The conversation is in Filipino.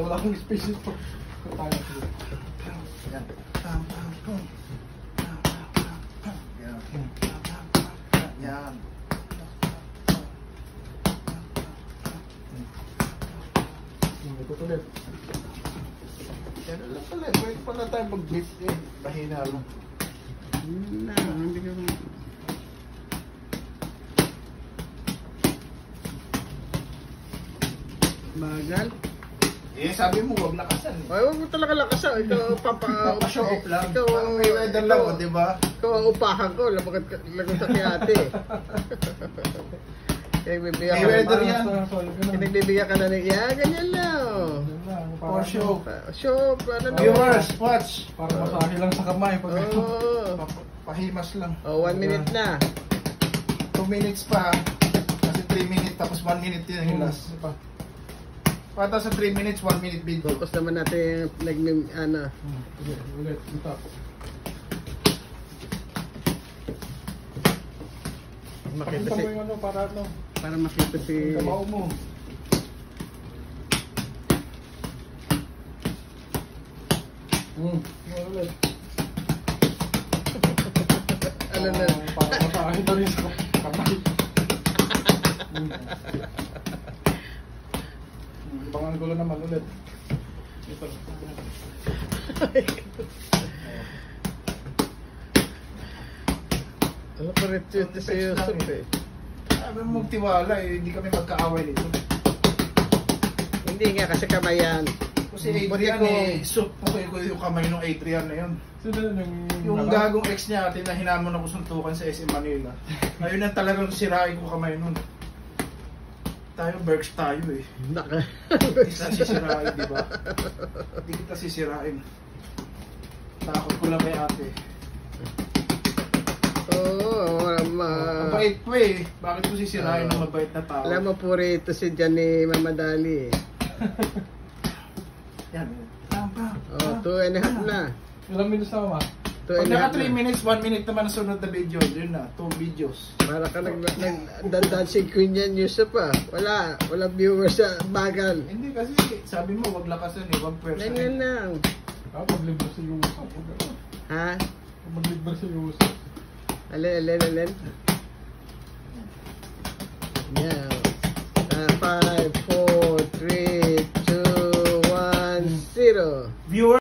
wala akong space ito. Yan. Yan. Ito ulit. Yan lang pala. Pwede pala tayo mag-beat eh. Mahina lang. Hindi ka bagal. Eh, sabi mo, huwag lakasan. Ay, huwag mo talaga lakasan. Ikaw, Papa-show off lang. Ikaw, may weather lang, di ba? Ikaw ang upahan ko. Lagot sa kiyate. May weather yan. Pinagbibigyan ka na ng ganyan lang. For show. Show, ano na. Viewers, watch. Para masahe lang sa kamay. Pahimas lang. Oh, 1 minute na. 2 minutes pa. Kasi 3 minutes, tapos 1 minute yun yung last. Pata sa 3 minutes, 1 minute video. Focus naman natin yung ano. Ulit, tap. Makita Pakita si, mo yung ano, para ano. para makita si... Kamao mo. Ulit. Ano na? Para masahe na rin sa kamay. Ibang angulo naman ulit. Ito. Ano pa rin ito sa Yusuf eh? Sabi mo magtiwala eh, hindi kami magkaaway nito. Hindi nga kasi kamayan. Kasi Adrian eh, suit po ko yung kamay ng Adrian na yun. Sino Yung gagong ex niya atin na hinamon ako suntukan sa SM Manila. Ngayon ang talagang sirain ko kamay nun. Tayo, Berks tayo eh. Naka. Isa sisirain, di ba? Hindi kita sisirain. Takot ko lang kay ate. Oo, Mabait po eh. Bakit ko sisirain ng mabait na tao? alam mo puro ito si Johnny Mamadali eh. Yan. Oh, 2.5 na. Ilang minutes na ma? 2.5 Pag naka 3 na. minutes, 1 minute naman ang sunod na video. Yun na, 2 videos. Para ka nag-dancing queen yan, Yusuf ah. Wala viewers sa bagal. Hindi kasi, sabi mo, wag lakasan eh, wag pwersa Ganyan eh. lang. Pag-libre sa Yusuf. Ha? Pag-libre sa Yusuf. Alin. Yeah. 5, 4, 3, 2, 1, 0. Viewer